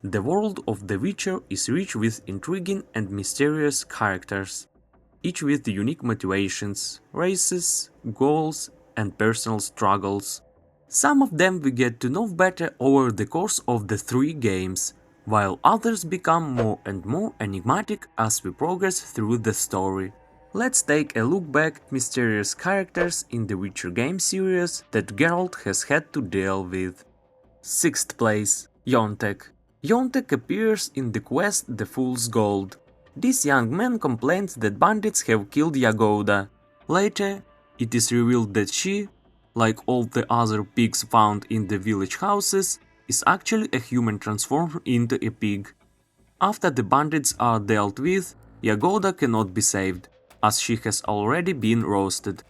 The world of The Witcher is rich with intriguing and mysterious characters, each with unique motivations, races, goals, and personal struggles. Some of them we get to know better over the course of the 3 games, while others become more and more enigmatic as we progress through the story. Let's take a look back at mysterious characters in the Witcher game series that Geralt has had to deal with. 6th place, Yontek. Yontek appears in the quest The Fool's Gold. This young man complains that bandits have killed Yagoda. Later, it is revealed that she, like all the other pigs found in the village houses, is actually a human transformed into a pig. After the bandits are dealt with, Yagoda cannot be saved, as she has already been roasted.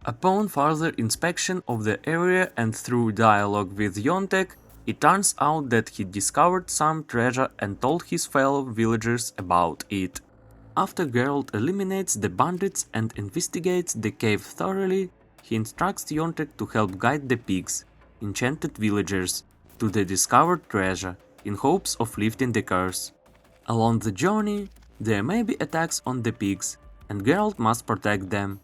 Upon further inspection of the area and through dialogue with Yontek, it turns out that he discovered some treasure and told his fellow villagers about it. After Geralt eliminates the bandits and investigates the cave thoroughly, he instructs Yontek to help guide the pigs, enchanted villagers, to the discovered treasure, in hopes of lifting the curse. Along the journey, there may be attacks on the pigs, and Geralt must protect them.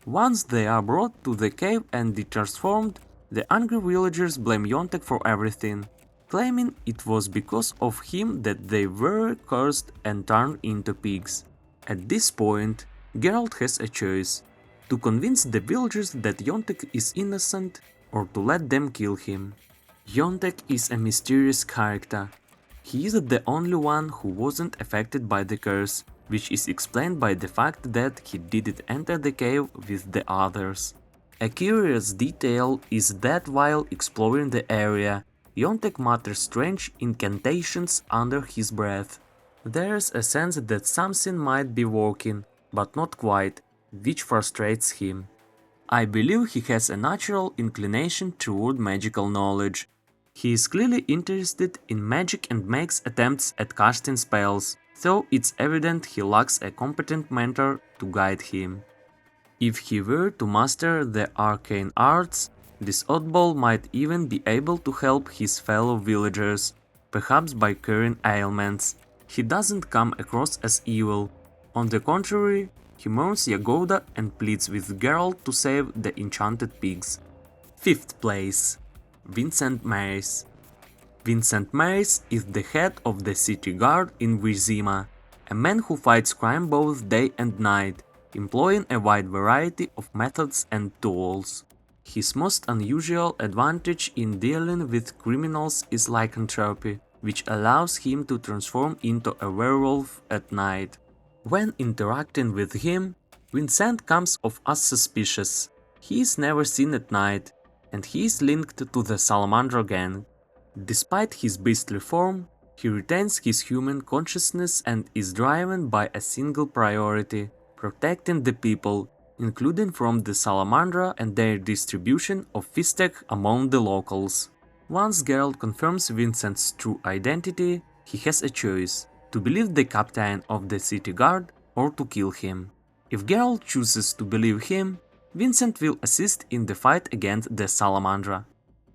Once they are brought to the cave and transformed, the angry villagers blame Yontek for everything, claiming it was because of him that they were cursed and turned into pigs. At this point, Geralt has a choice: to convince the villagers that Yontek is innocent or to let them kill him. Yontek is a mysterious character. He is the only one who wasn't affected by the curse, which is explained by the fact that he didn't enter the cave with the others. A curious detail is that while exploring the area, Yontek mutters strange incantations under his breath. There's a sense that something might be working, but not quite, which frustrates him. I believe he has a natural inclination toward magical knowledge. He is clearly interested in magic and makes attempts at casting spells, though it's evident he lacks a competent mentor to guide him. If he were to master the arcane arts, this oddball might even be able to help his fellow villagers, perhaps by curing ailments. He doesn't come across as evil. On the contrary, he mourns Yagoda and pleads with Geralt to save the enchanted pigs. 5th place, Vincent Maris. Vincent Maris is the head of the city guard in Vizima, a man who fights crime both day and night, employing a wide variety of methods and tools. His most unusual advantage in dealing with criminals is lycanthropy, which allows him to transform into a werewolf at night. When interacting with him, Vincent comes off as suspicious. He is never seen at night, and he is linked to the Salamandra gang. Despite his beastly form, he retains his human consciousness and is driven by a single priority: protecting the people, including from the Salamandra and their distribution of fistek among the locals. Once Geralt confirms Vincent's true identity, he has a choice: to believe the captain of the city guard or to kill him. If Geralt chooses to believe him, Vincent will assist in the fight against the Salamandra.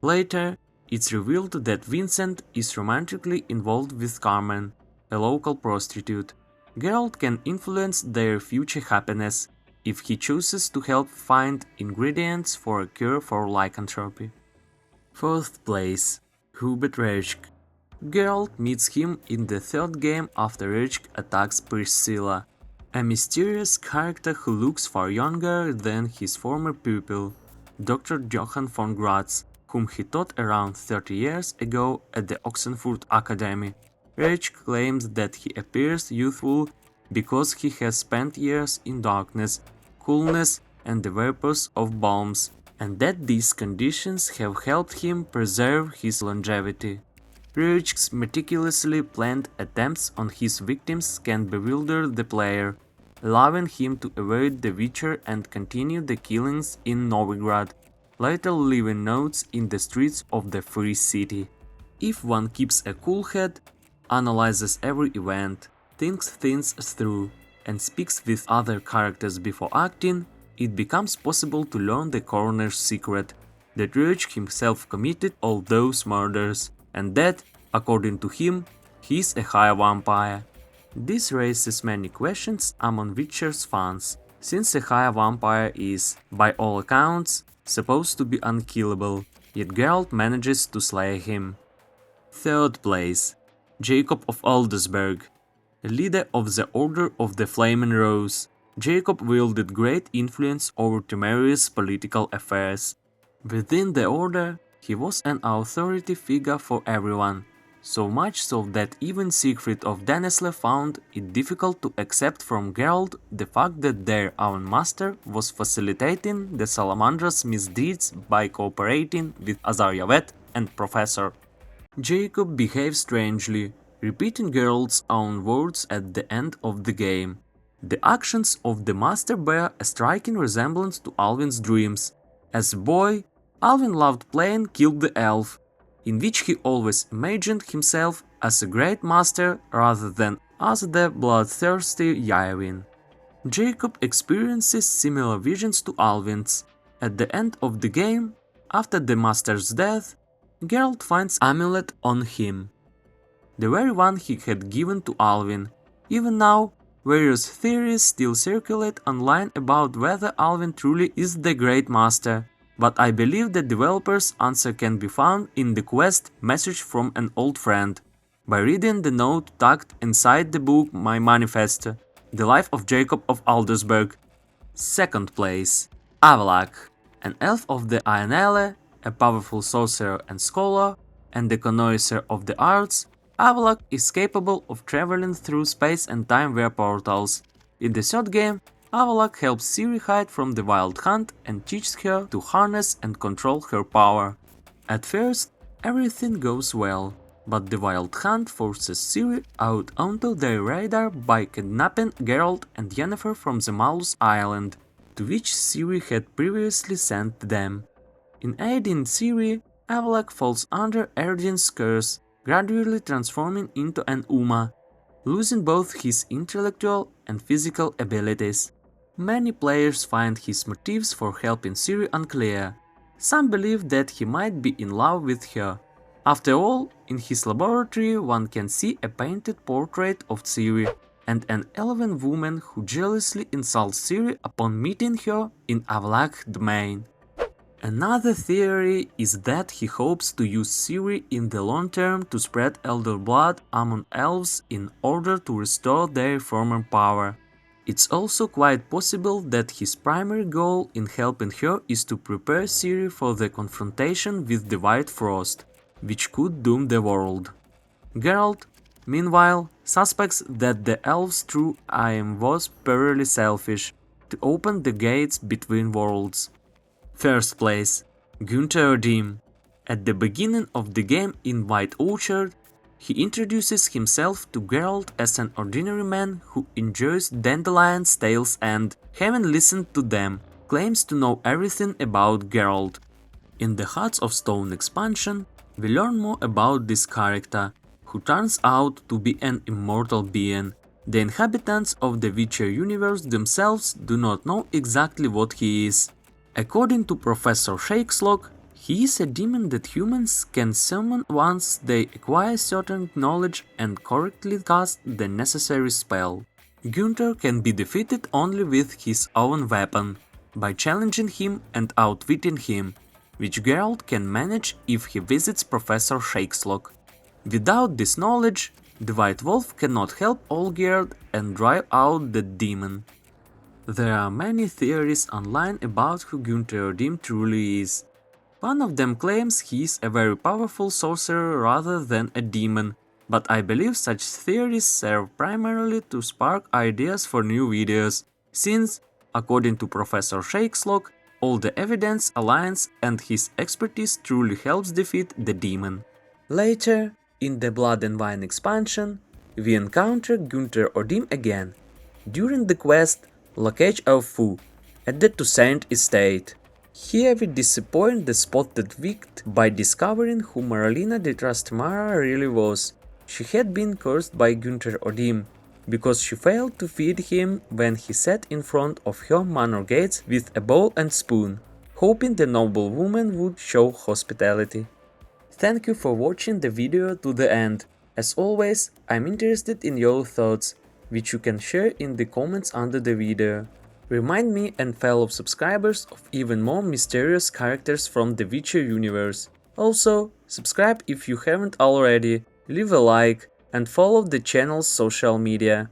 Later, it's revealed that Vincent is romantically involved with Carmen, a local prostitute. Geralt can influence their future happiness if he chooses to help find ingredients for a cure for lycanthropy. 4th place, Hubert Reschke. Geralt meets him in the 3rd game after Reschke attacks Priscilla, a mysterious character who looks far younger than his former pupil, Dr. Johann von Gratz, whom he taught around 30 years ago at the Oxenfurt Academy. Reschke claims that he appears youthful because he has spent years in darkness, coolness, and the vapors of balms, and that these conditions have helped him preserve his longevity. Reschke's meticulously planned attempts on his victims can bewilder the player, allowing him to avoid the Witcher and continue the killings in Novigrad, later leaving notes in the streets of the Free City. If one keeps a cool head, analyzes every event, thinks things through, and speaks with other characters before acting, it becomes possible to learn the coroner's secret, that Reschke himself committed all those murders, and that, according to him, he is a high vampire. This raises many questions among Witcher's fans, since a high vampire is, by all accounts, supposed to be unkillable, yet Geralt manages to slay him. Third place, Jacob of Aldersberg. Leader of the Order of the Flaming Rose, Jacob wielded great influence over Temeria's political affairs. Within the Order, he was an authority figure for everyone, so much so that even Siegfried of Dennesle found it difficult to accept from Geralt the fact that their own master was facilitating the Salamandra's misdeeds by cooperating with Azaryavet and Professor. Jacob behaves strangely, repeating Geralt's own words at the end of the game. The actions of the master bear a striking resemblance to Alvin's dreams. As a boy, Alvin loved playing Kill the Elf, in which he always imagined himself as a great master rather than as the bloodthirsty Yaevinn. Jacob experiences similar visions to Alvin's. At the end of the game, after the master's death, Geralt finds an amulet on him, the very one he had given to Alvin. Even now, various theories still circulate online about whether Alvin truly is the Great Master, but I believe the developer's answer can be found in the quest Message from an Old Friend, by reading the note tucked inside the book My Manifesto, The Life of Jacob of Aldersberg. Second place, Avalak, an elf of the Aenele, a powerful sorcerer and scholar, and the connoisseur of the arts. Avalak is capable of traveling through space and time via portals. In the third game, Avalak helps Ciri hide from the Wild Hunt and teaches her to harness and control her power. At first, everything goes well, but the Wild Hunt forces Ciri out onto their radar by kidnapping Geralt and Yennefer from the Malus Island, to which Ciri had previously sent them. In aiding Ciri, Avalak falls under Erdin's curse, gradually transforming into an Uma, losing both his intellectual and physical abilities. Many players find his motives for helping Ciri unclear. Some believe that he might be in love with her. After all, in his laboratory one can see a painted portrait of Ciri and an elven woman who jealously insults Ciri upon meeting her in Avalak domain. Another theory is that he hopes to use Ciri in the long term to spread elder blood among elves in order to restore their former power. It's also quite possible that his primary goal in helping her is to prepare Ciri for the confrontation with the White Frost, which could doom the world. Geralt, meanwhile, suspects that the elf's true aim was purely selfish, to open the gates between worlds. First place, Günther Dim. At the beginning of the game in White Orchard, he introduces himself to Geralt as an ordinary man who enjoys dandelions' tales and, having listened to them, claims to know everything about Geralt. In the Hearts of Stone expansion, we learn more about this character, who turns out to be an immortal being. The inhabitants of the Witcher universe themselves do not know exactly what he is. According to Professor Shakeslock, he is a demon that humans can summon once they acquire certain knowledge and correctly cast the necessary spell. Günther can be defeated only with his own weapon, by challenging him and outwitting him, which Geralt can manage if he visits Professor Shakeslock. Without this knowledge, the White Wolf cannot help Olgierd and drive out the demon. There are many theories online about who Günther Dim truly is. One of them claims he is a very powerful sorcerer rather than a demon, but I believe such theories serve primarily to spark ideas for new videos, since, according to Professor Shakeslock, all the evidence aligns and his expertise truly helps defeat the demon. Later, in the Blood and Wine expansion, we encounter Günther Dim again, during the quest Locage of Fu, at the Toussaint estate. Here we disappoint the spotted wicked by discovering who Maralina de Trastevere really was. She had been cursed by Günther Dim, because she failed to feed him when he sat in front of her manor gates with a bowl and spoon, hoping the noble woman would show hospitality. Thank you for watching the video to the end. As always, I'm interested in your thoughts, which you can share in the comments under the video. Remind me and fellow subscribers of even more mysterious characters from the Witcher universe. Also, subscribe if you haven't already, leave a like, and follow the channel's social media.